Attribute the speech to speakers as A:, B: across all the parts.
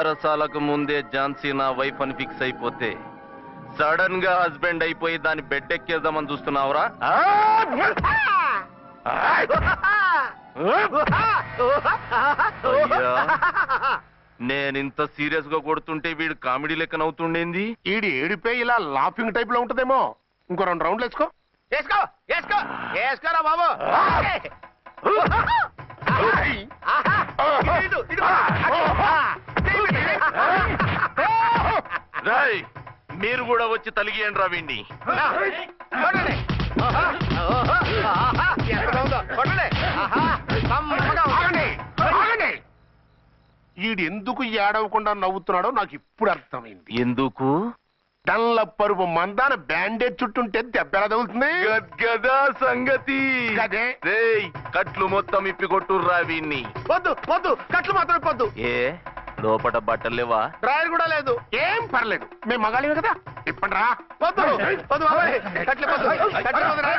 A: బేరసాలకు ముందే ఝాన్సీ నా వైఫ్ అని ఫిక్స్ అయిపోతే సడన్ గా హస్బెండ్ అయిపోయి దాన్ని బెడ్ ఎక్కేద్దామని చూస్తున్నావురా? నేనింత సీరియస్ గా కొడుతుంటే వీడు కామెడీ లెక్కన అవుతుండేంది.
B: ఈడి ఏడిపే ఇలా లాఫింగ్ టైప్ లో ఉంటదేమో. ఇంకో 2 రౌండ్లు వేసుకో.
C: వేసుకో వేసుకో వేసుకోరా బాబు.
A: రాయ్ మీరు కూడా వచ్చి తలిగియండి రా వీణ్ణి.
B: ఈడు ఎందుకు ఏడవకుండా నవ్వుతున్నాడో నాకు ఇప్పుడు అర్థమైంది.
A: ఎందుకు?
B: డల్ల పరుపు మందాన బ్యాండేజ్ చుట్టుంటే దెబ్బ ఎలా తగులుతుంది
A: గదా సంగతి.
B: గదే.
A: రేయ్ కట్లు మొత్తం ఇప్పి కొట్టుర్రా వీణ్ణి.
B: వద్దు వద్దు, కట్లు మాత్రం ఇప్పొద్దు.
A: ఏ లోపట బట్టలు లేవా?
B: డ్రాయర్ కూడా లేదు. ఏం పర్లేదు, మేము మగాలివే కదా. ఇప్పండి రా. వద్దు వద్దు బాబాయ్, కట్లు ఇప్పొద్దు. కట్లు ఇప్పొద్దు రా.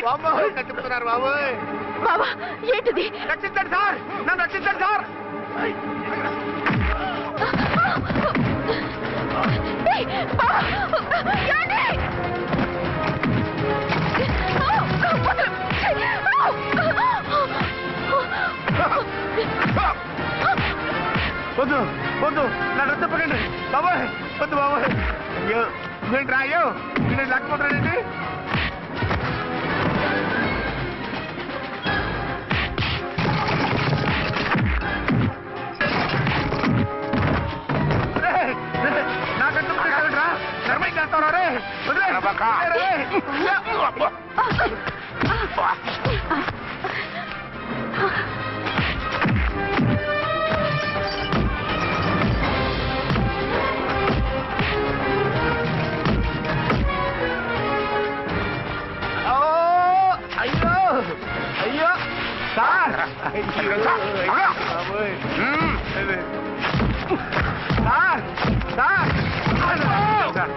B: బాబాయ్ కట్లు ఇప్పుతున్నారు బాబాయ్.
D: బాబా ఏంటిది?
B: రక్షించండి సార్, నన్ను రక్షించండి సార్. వద్దు వద్దు, నన్ను రచ్చపకండి బాబాయ్. వద్దు బాబాయ్. అయ్యో ఏంటి రా, అయ్యో నేను లేకపోతాడండి. అయ్యో సార్, సార్ సార్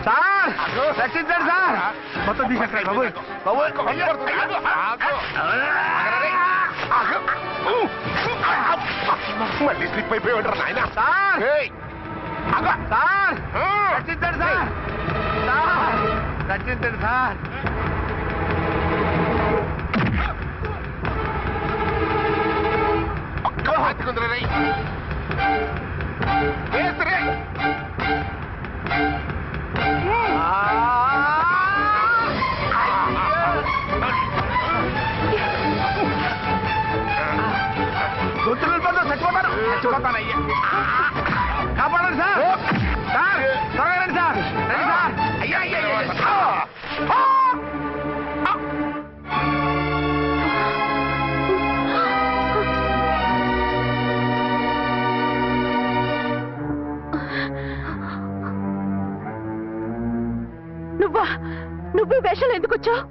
B: సార్ రక్షించండి సార్. మొత్తం తీసేస్తాయి బాబు. మళ్ళీ స్లిప్ అయిపోయాడు నాయన. సార్ సార్ రక్షించండి సార్. సార్ రక్షించండి సార్. హాతికుందరై గుర్తు వెళ్ళిపోతాను, చచ్చిపోతానయ్యా. కాపాడండి సార్. సార్ త్వరగా రండి సార్. రండి సార్. అయ్యా అయ్యా
D: నువ్వు వేషాలు ఎందుకు వచ్చావు?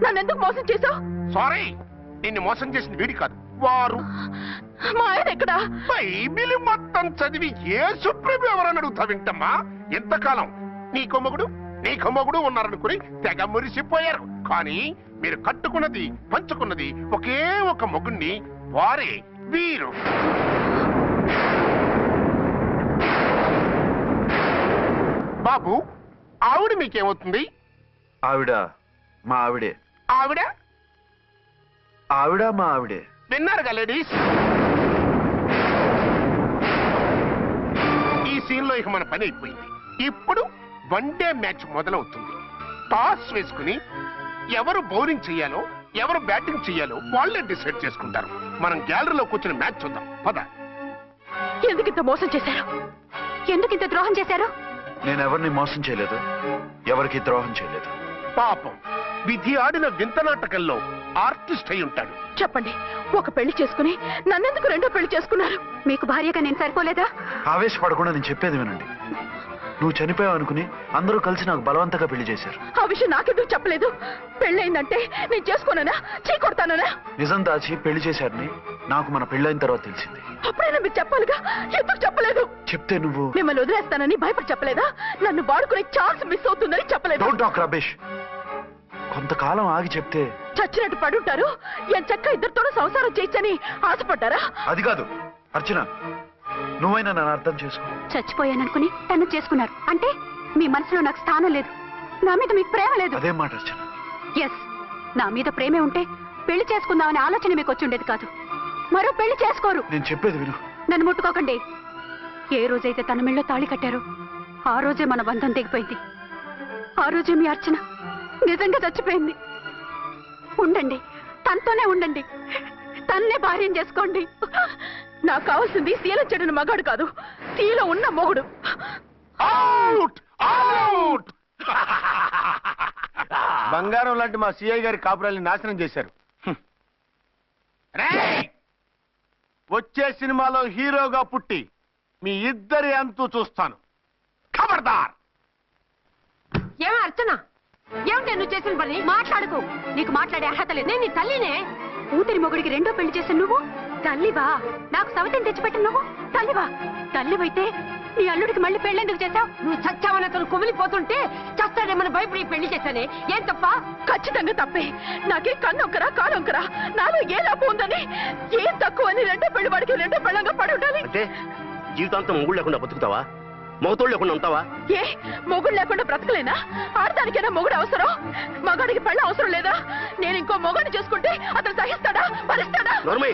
D: నన్ను ఎందుకు మోసం చేశావు?
B: సారీ, నిన్ను మోసం చేసిన వీడి కాదు, వారు.
D: మా ఆయన ఎక్కడా?
B: బైబిల్ మొత్తం చదివి ఏ సుప్రీం ఎవరని అడుగుతా వింటమ్మా. ఎంతకాలం నీ కొమ్మగుడు ఉన్నారనుకుని తెగ మురిసిపోయారు. కానీ మీరు కట్టుకున్నది పంచుకున్నది ఒకే ఒక మొగుణ్ణి, వారే వీరు. బాబు, ఆవిడ మీకేమవుతుంది?
E: ఆవిడ మా ఆవిడే.
B: ఆవిడ
E: ఆవిడ మా ఆవిడే.
B: విన్నారుగా లేడీస్, ఈ సీన్ లో ఇక మన పని అయిపోయింది. ఇప్పుడు 1 డే మ్యాచ్ మొదలవుతుంది. టాస్ వేసుకుని ఎవరు బౌలింగ్ చెయ్యాలో ఎవరు బ్యాటింగ్ చెయ్యాలో వాళ్ళే డిసైడ్ చేసుకుంటారు. మనం గ్యాలరీలో కూర్చుని మ్యాచ్ చూద్దాం పద.
D: ఎందుకు ఇంత మోసం చేశారు? ఎందుకు ఇంత ద్రోహం చేశారు?
E: నేను ఎవరిని మోసం చేయలేదు, ఎవరికి ద్రోహం చేయలేదు.
B: పాపం, విధి ఆడిన వింత నాటకంలో ఆర్టిస్ట్ అయి ఉంటాడు.
D: చెప్పండి, ఒక పెళ్లి చేసుకుని నన్నెందుకు 2వ పెళ్లి చేసుకున్నారు? మీకు భార్యగా నేను సరిపోలేదా?
E: ఆవేశపడకుండా నేను చెప్పేది వినండి. నువ్వు చనిపోయావు అనుకుని అందరూ కలిసి నాకు బలవంతంగా పెళ్లి చేశారు.
D: ఆ విషయం నాకెందుకు చెప్పలేదు? పెళ్ళయిందంటే నేను చేసుకోనన్నా, చీ కొడతానన్నా?
E: నిజం దాచి పెళ్లి చేశారని నాకు మన పెళ్ళైన తర్వాత తెలిసింది.
D: అప్పుడైనా మీరు చెప్పాలిగా, ఎందుకు చెప్పలేదు?
E: చెప్తే నువ్వు
D: మిమ్మల్ని వదిలేస్తానని భయపడి చెప్పలేదా? నన్ను వాడుకునే ఛాన్స్ మిస్ అవుతుందని చెప్పలేదు?
E: Don't talk రబేష్. కొంతకాలం ఆగి చెప్తే
D: చచ్చినట్టు పడుంటారు. ఎంచక్క ఇద్దరితోనూ సంసారం చేయొచ్చని ఆశపడ్డారా?
E: అది కాదు అర్చన, నువ్వైనా నన్ను అర్థం చేసుకో.
D: చచ్చిపోయాననుకుని తను చేసుకున్నారు అంటే మీ మనసులో నాకు స్థానం లేదు, నా మీద మీకు ప్రేమ లేదు.
E: అదేం మాట అర్చన?
D: ఎస్, నా మీద ప్రేమే ఉంటే పెళ్లి చేసుకుందామనే ఆలోచన మీకు వచ్చి ఉండేది కాదు. మరో పెళ్లి చేసుకోరు.
E: నేను చెప్పేది విను.
D: నన్ను ముట్టుకోకండి. ఏ రోజైతే తన మెళ్ళో తాళి కట్టారో ఆ రోజే మన బంధం తెగిపోయింది. ఆ రోజే మీ అర్చన నిజంగా చచ్చిపోయింది. ఉండండి, తనతోనే ఉండండి, తన్నే భార్యం చేసుకోండి. నాకు కావాల్సింది శీల చెడిన మగాడు కాదు, శీల ఉన్న మొగుడు.
B: Out out.
C: బంగారం లాంటి మా సిఐ గారి కాపురాల్ని నాశనం చేశారు. రేయ్! వచ్చే సినిమాలో హీరోగా పుట్టి మీ ఇద్దరి అంతు చూస్తాను. ఖబర్దార్.
D: ఏమో అర్చన, ఏమిటి నువ్వు చేసిన పని? మాట్లాడుకో, నీకు మాట్లాడే అర్హత లేదు. నేను నీ తల్లినే. కూతురి మొగుడికి రెండో పెళ్లి చేసిన నువ్వు తల్లివా? నాకు సవతిని తెచ్చిపెట్టిన నువ్వు తల్లివా? తల్లివైతే నీ అల్లుడికి మళ్ళీ పెళ్ళెందుకు చేశావు? నువ్వు చచ్చావని అతను కుమిలిపోతుంటే చస్తాడేమని భయపడి పెళ్లి చేశానే. ఏం తప్ప? ఖచ్చితంగా తప్పే. నాకే కన్నొక్కరా కానొక్కరా, నాలో ఏ లాభం ఉందని, ఏం తక్కువ అని రెండో పెళ్లి వాడికి రెండో పెళ్ళంగా పడి ఉండాలి.
C: అంటే జీవితాంతం మొగుడు లేకుండా బతుకుతావా? మొగతోడు లేకుండా ఉంటావా?
D: ఏ మొగుడు లేకుండా బ్రతకలేనా? ఆడదానికైనా మొగుడు అవసరం, మగాడికి పెళ్ళ అవసరం లేదా? నేను ఇంకో మొగాడిని చేసుకుంటే అతను సహిస్తాడా, భరిస్తాడా?
C: నోర్మై,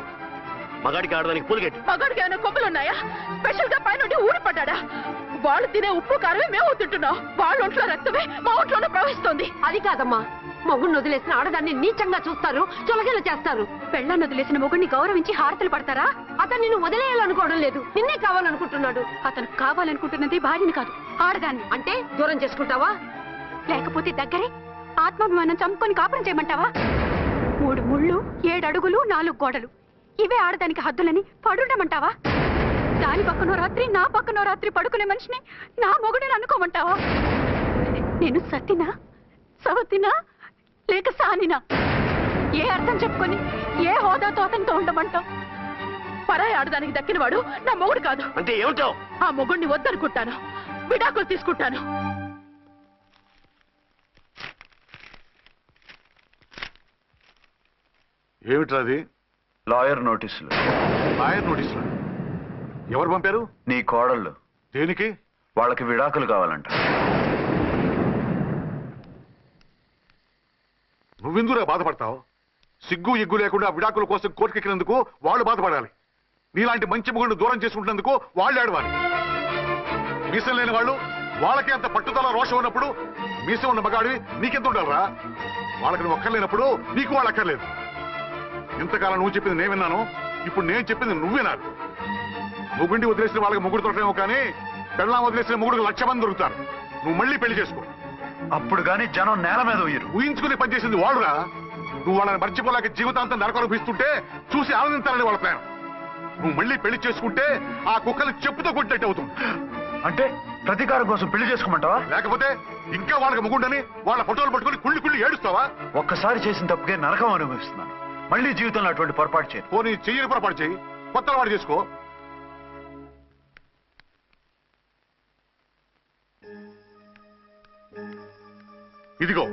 C: మగాడికి ఆడదానికి పూలిగెట్టు.
D: మగాడికి ఏమైనా కొమ్ములున్నాయా? స్పెషల్ గా పైనుండి ఊడి పడ్డాడా? వాళ్ళు తినే ఉప్పు కారమే మేము తింటున్నాం. వాళ్ళ ఒంట్లో రక్తమే మా ఒంట్లోనే ప్రవహిస్తోంది. అది కాదమ్మా, మొగుడిని వదిలేసిన ఆడదాన్ని నీచంగా చూస్తారు, చులకన చేస్తారు. పెళ్ళాన్ని వదిలేసిన మొగుడిని గౌరవించి హారతలు పడతారా? అతను నిన్ను వదిలేయాలనుకోవడం లేదు, నిన్నే కావాలనుకుంటున్నాడు. అతను కావాలనుకుంటున్నది భార్యని కాదు, ఆడదాన్ని. అంటే దూరం చేసుకుంటావా? లేకపోతే దగ్గరే ఆత్మాభిమానం చంపుకొని కాపురం చేయమంటావా? 3 ముళ్ళు, 7 అడుగులు, 4 గోడలు, ఇవే ఆడదానికి హద్దులని పడుండమంటావా? దాని పక్కనో రాత్రి నా పక్కనో రాత్రి పడుకునే మనిషిని నా మొగుడిని అనుకోమంటావా? నేను సతినా, సవతినా, లేక సానినా? ఏ అర్థం చెప్పుకొని ఏ హోదాతో అతనితో ఉండమంటావు? పరాయి ఆడదానికి దక్కినవాడు నా మొగుడు కాదు.
C: అంటే ఏమిటావు?
D: ఆ మొగుడిని వద్దనుకుంటాను, విడాకులు తీసుకుంటాను.
B: ఏమిట్రాది?
E: లాయర్ నోటీసులు.
B: లాయర్ నోటీసులు? ఎవరు పంపారు?
E: నీ కోడళ్ళు.
B: దేనికి?
E: వాళ్ళకి విడాకులు కావాలంట.
B: నువ్వెందుకురా బాధపడతావు? సిగ్గు ఎగ్గు లేకుండా విడాకుల కోసం కోర్టుకెక్కినందుకు వాళ్ళు బాధపడాలి. నీలాంటి మంచి మొగుడిని దూరం చేసుకుంటున్నందుకు వాళ్ళు ఏడవాలి. మీసం లేని వాళ్ళు వాళ్ళకి అంత పట్టుదల రోషం ఉన్నప్పుడు మీసం ఉన్న మగాడివి నీకెంత ఉండాలరా? వాళ్ళకి నువ్వు అక్కర్లేనప్పుడు నీకు వాళ్ళు అక్కర్లేదు. ఇంతకాలం నువ్వు చెప్పింది నేను విన్నాను, ఇప్పుడు నేను చెప్పింది నువ్వు వినాలి. మొగుడిని వదిలేసిన వాళ్ళకి మొగుడు దొరకలేమో కానీ పెళ్ళాం వదిలేసిన మొగుడికి 1,00,000 మంది దొరుకుతారు. నువ్వు మళ్ళీ పెళ్లి చేసుకో.
E: అప్పుడు గాని జనం నేల మీద ఉయ్యరు.
B: ఊహించుకుని పనిచేసింది వాళ్ళురా. నువ్వు వాళ్ళని మర్చిపోలేక జీవితాంతం నరకనుభవిస్తుంటే చూసి ఆనందించాలని వాళ్ళ ప్లాన్. నువ్వు మళ్ళీ పెళ్లి చేసుకుంటే ఆ కుక్కలు చెప్పుతో కొట్టినట్టు అవుతుంది.
E: అంటే ప్రతీకారం కోసం పెళ్లి చేసుకోమంటావా?
B: లేకపోతే ఇంకా వాళ్ళకి మొగుండని వాళ్ళ ఫోటోలు పట్టుకుని కుళ్ళి ఏడుస్తావా?
E: ఒక్కసారి చేసిన తప్పుకే నరకం అనుభవిస్తున్నాను. మళ్ళీ జీవితంలో అటువంటి పొరపాటు చేయను.
B: పోనీ చెయ్యని పొరపాటు చెయ్యి, కొత్త వాడు చేసుకో. ఇదిగో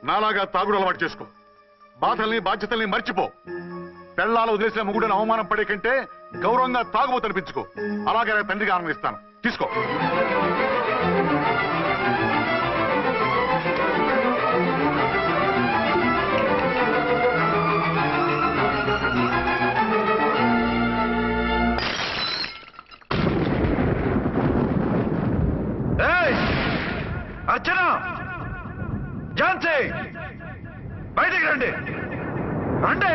B: నాలాగా తాగుడు అలవాటు చేసుకో. బాధల్ని బాధ్యతల్ని మర్చిపో. పెళ్ళాలు వదిలేసిన మొగుడని అవమానం పడే కంటే గౌరవంగా తాగుబోతు అనిపించుకో. అలాగే తండ్రిగా ఆనందిస్తాను. తీసుకో.
E: అర్చన, ఝాన్సీ, బయటికి రండి. రండి.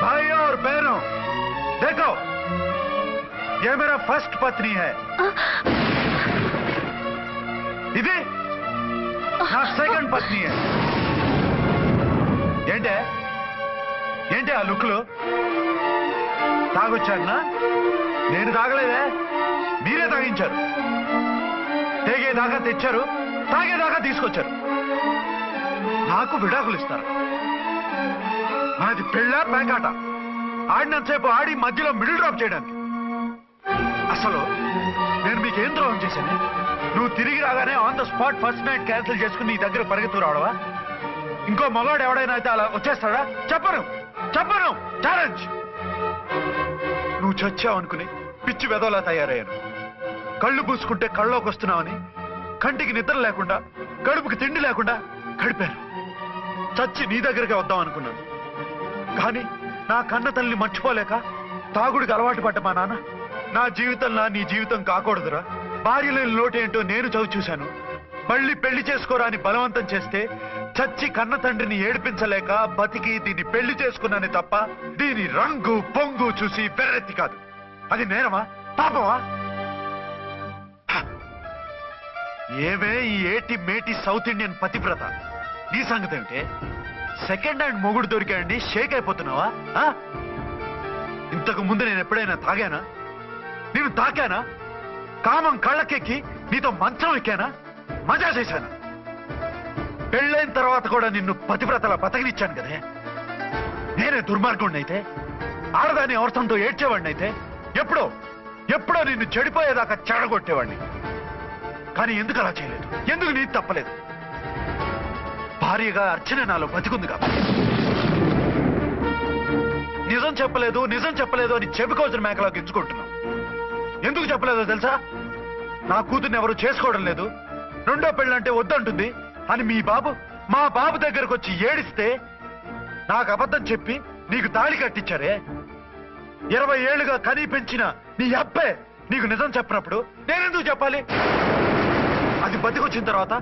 E: भाई और बहनों, देखो, ये मेरा फर्स्ट पत्नी है. ఇది నా సెకండ్ పత్ని. ఏంటి ఆ లుక్లు? తాగొచ్చానా? నేను తాగలేదే, మీరే తాగించారు. తేగేదాకా తెచ్చారు, తాగేదాకా తీసుకొచ్చారు. నాకు విడాకులు ఇస్తారు. మనది పెళ్ళా పేకాట? ఆడినంతసేపు ఆడి మధ్యలో మిడిల్ డ్రాప్ చేయడానికి. అసలు నేను మీకేం ద్రోహం చేశాను? నువ్వు తిరిగి రాగానే on the spot first night cancel చేసుకుని నీ దగ్గర పరిగెత్తు రావడవా? ఇంకో మగాడు ఎవడైనా అయితే అలా వచ్చేస్తాడా? చెప్పను చెప్పను, ఛాలెంజ్. నువ్వు చచ్చావు అనుకుని పిచ్చి వెదవలా తయారయ్యాను. కళ్ళు పూసుకుంటే కళ్ళలోకి వస్తున్నావని కంటికి నిద్ర లేకుండా కడుపుకి తిండి లేకుండా గడిపాను. చచ్చి నీ దగ్గరికి వద్దాం అనుకున్నాను. కానీ నా కన్న తల్లిని మర్చిపోలేక తాగుడికి అలవాటు పడ్డ మా నాన్న నా జీవితంలా నీ జీవితం కాకూడదురా, భార్య లేని లోటేంటో నేను చవి చూశాను, మళ్ళీ పెళ్లి చేసుకోరా అని బలవంతం చేస్తే చచ్చి కన్న తండ్రిని ఏడిపించలేక బతికి దీన్ని పెళ్లి చేసుకున్నానే తప్ప దీని రంగు పొంగు చూసి వెర్రెత్తి కాదు. అది నేరమా, పాపమా? ఏమే ఈ ఏటి మేటి సౌత్ ఇండియన్ పతివ్రత, నీ సంగతి ఏమిటే? సెకండ్ హ్యాండ్ మొగుడు దొరికాయండి షేక్ అయిపోతున్నావా? ఇంతకు ముందు నేను ఎప్పుడైనా తాగానా? నేను తాకానా? కామం కళ్ళకెక్కి నీతో మంచం ఎక్కానా? మజా చేశానా? పెళ్ళైన తర్వాత కూడా నిన్ను పతివ్రతలా బతకనిచ్చాను కదే. నేనే దుర్మార్గుడిని అయితే, ఆడదాన్ని అవసరంతో ఏడ్చేవాడిని అయితే, ఎప్పుడో నిన్ను చెడిపోయేదాకా చెడగొట్టేవాడిని. కానీ ఎందుకు అలా చేయలేదు? ఎందుకు నీది తప్పలేదు? భార్యగా అర్చన నాలో బతికుంది కాబట్టి. నిజం చెప్పలేదు అని చెప్పుకోవాల్సిన మేకలా గించుకుంటున్నావు. ఎందుకు చెప్పలేదో తెలుసా? నా కూతుర్ని ఎవరు చేసుకోవడం లేదు, రెండో పెళ్ళంటే వద్దంటుంది అని మా బాబు దగ్గరకు వచ్చి ఏడిస్తే నాకు అబద్ధం చెప్పి నీకు తాళి కట్టించారే. 20 ఏళ్లుగా కనీ పెంచిన నీ అబ్బే నీకు నిజం చెప్పినప్పుడు నేనెందుకు చెప్పాలి? అది బతికొచ్చిన తర్వాత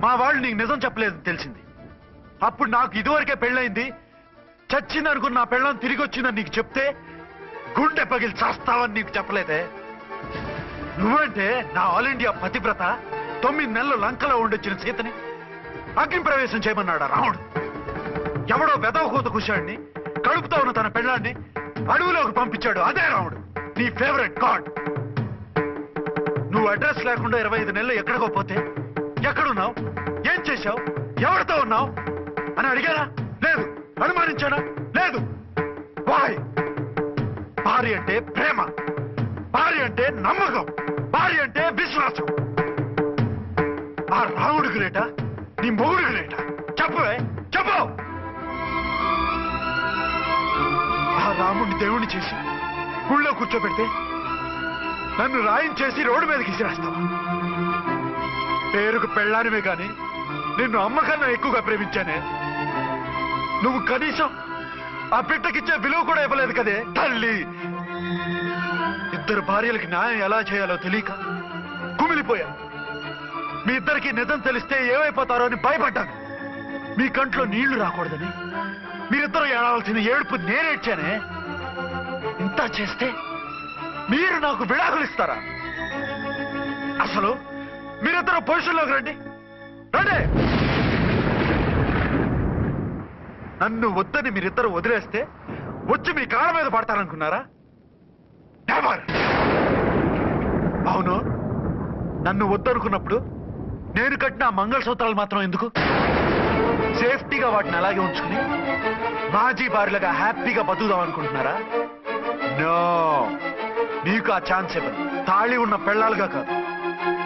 E: మా వాళ్ళు నీకు నిజం చెప్పలేదని తెలిసింది. అప్పుడు నాకు ఇదివరకే పెళ్ళయింది, చచ్చింది అనుకున్న నా పెళ్ళం తిరిగి వచ్చిందని నీకు చెప్తే గుండె పగిలి చేస్తావని నీకు చెప్పలేదే. నువ్వంటే నా ఆల్ ఇండియా పతివ్రత 9 నెలలు లంకలో ఉండొచ్చిన సీతని అగ్ని ప్రవేశం చేయమన్నాడా రాముడు? ఎవడో వెదవ కూత కుషాడిని కడుపుతో ఉన్న తన పెళ్ళాన్ని అడవిలోకి పంపించాడు, అదే రాముడు, నీ ఫేవరెట్ గాడ్. నువ్వు అడ్రస్ లేకుండా 25 నెలలు ఎక్కడికో పోతే ఎక్కడున్నావు, ఏం చేశావు, ఎవరితో ఉన్నావు అని అడిగానా? లేదు. అనుమానించానా? లేదు. వాయ్? భార్య అంటే ప్రేమ, భార్య అంటే నమ్మకం, భార్య అంటే విశ్వాసం. ఆ రాముడు గ్రేటా, నీ మొగుడు గ్రేటా? చెప్పవే, చెప్పు. ఆ రాముడిని దేవుణ్ణి చేసి గుళ్ళో కూర్చోబెడితే నన్ను రాయించేసి రోడ్డు మీదకి ఇసిరేస్తావా? పేరుకు పెళ్ళానివే గాని నిన్ను అమ్మకన్నా ఎక్కువగా ప్రేమించానే. నువ్వు కనీసం ఆ బిడ్డకిచ్చే విలువ కూడా ఇవ్వలేదు కదే తల్లి. 2 భార్యలకి న్యాయం ఎలా చేయాలో తెలియక కుమిలిపోయా. మీ ఇద్దరికి నిజం తెలిస్తే ఏమైపోతారో అని భయపడ్డాను. మీ కంట్లో నీళ్లు రాకూడదని మీరిద్దరూ ఏడవలసిన ఏడుపు నేనేడ్చానే. ఇంత చేస్తే మీరు నాకు విడాకులు ఇస్తారా? అసలు మీరిద్దరూ పొజిషన్లోకి రండి. నన్ను వద్దని మీరిద్దరు వదిలేస్తే వచ్చి మీ కాళ్ళ మీద పడతారనుకున్నారా? నెవర్. అవును, నన్ను వద్దనుకున్నప్పుడు నేను కట్టిన మంగళసూత్రాలు మాత్రం ఎందుకు? సేఫ్టీగా వాటిని అలాగే ఉంచుకుని మాజీ భార్యలుగా హ్యాపీగా బతుకుదాం అనుకుంటున్నారా? నో, మీకు ఆ ఛాన్స్ ఇవ్వదు. తాళి ఉన్న పెళ్ళాలుగా కాదు,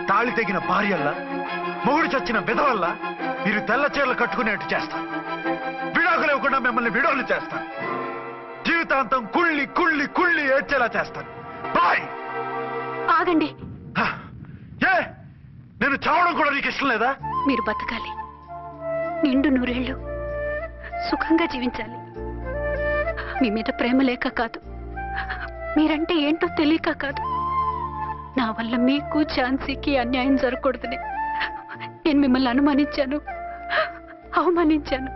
E: తాళి తెగిన భార్యల్లా, మొగుడు చచ్చిన విధవల్లా మీరు తెల్ల చీరలు కట్టుకునేట్టు చేస్తాను. విడాకులు ఇవ్వకుండా మిమ్మల్ని విడోలు చేస్తాను. జీవితాంతం కుళ్ళి కుళ్ళి కుళ్ళి ఏడ్చేలా చేస్తాను. బాయ్.
D: ఆగండి.
E: ఏ, నేను చావడం కూడా నీకు ఇష్టం లేదా?
D: మీరు బతకాలి, నిండు 100 ఏళ్ళు సుఖంగా జీవించాలి. మీ మీద ప్రేమ లేక కాదు, మీరంటే ఏంటో తెలియక కాదు. నా వల్ల మీకు ఝాన్సీకి అన్యాయం జరగకూడదని నేను మిమ్మల్ని అనుమానించాను, అవమానించాను.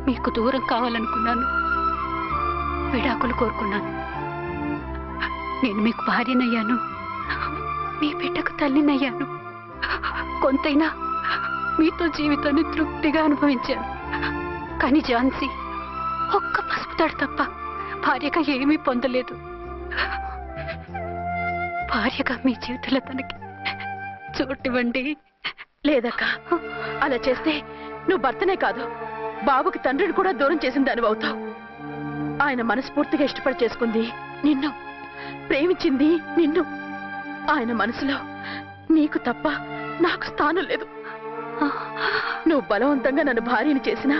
D: మీకు దూరం కావాలనుకున్నాను, విడాకులు కోరుకున్నాను. నేను మీకు భార్యనయ్యాను, మీ బిడ్డకు తల్లినయ్యాను. కొంతైనా మీతో జీవితాన్ని తృప్తిగా అనుభవించాను. కానీ ఝాన్సీ ఒక్క పసుపు తాడు తప్ప
F: భార్యగా ఏమీ పొందలేదు. భార్యగా మీ జీవితంలో తనకి చోటివ్వండి.
D: లేదక్క, అలా చేస్తే నువ్వు భర్తనే కాదు బాబుకి తండ్రిని కూడా దూరం చేసిన దానివి అవుతావు. ఆయన మనస్ఫూర్తిగా ఇష్టపడి చేసుకుంది నిన్ను, ప్రేమించింది నిన్ను. ఆయన మనసులో నీకు తప్ప నాకు స్థానం లేదు. నువ్వు బలవంతంగా నన్ను భార్యని చేసినా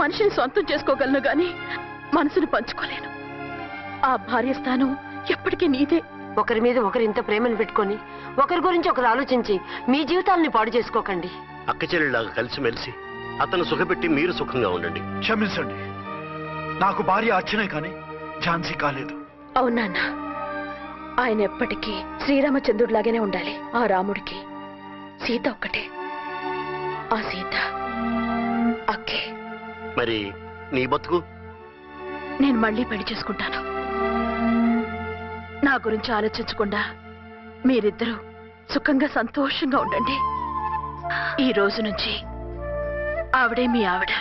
D: మనిషిని సొంతం చేసుకోగలను గాని మనసును పంచుకోలేను. ఆ భార్య స్థానం ఎప్పటికీ నీదే.
G: ఒకరి మీద ఒకరు ఇంత ప్రేమను పెట్టుకొని ఒకరి గురించి ఒకరు ఆలోచించి మీ జీవితాలని పాడు చేసుకోకండి.
C: అక్క చెల్లెళ్ళలాగా కలిసిమెలిసి అతను సుఖపెట్టి మీరు సుఖంగా ఉండండి.
E: క్షమించండి, నాకు భార్య అర్చనే కానీ ఝాన్సీ కాలేదు.
D: అవునా? ఆయన ఎప్పటికీ శ్రీరామచంద్రుడిలాగానే ఉండాలి. ఆ రాముడికి సీత ఒక్కటే. ఆ సీత అక్కే.
C: మరి నీ బతుకు?
D: నేను మళ్ళీ పెళ్లి చేసుకుంటాను. నా గురించి ఆలోచించకుండా మీరిద్దరూ సుఖంగా సంతోషంగా ఉండండి. ఈ రోజు నుంచి ఆవిడే మీ ఆవిడ.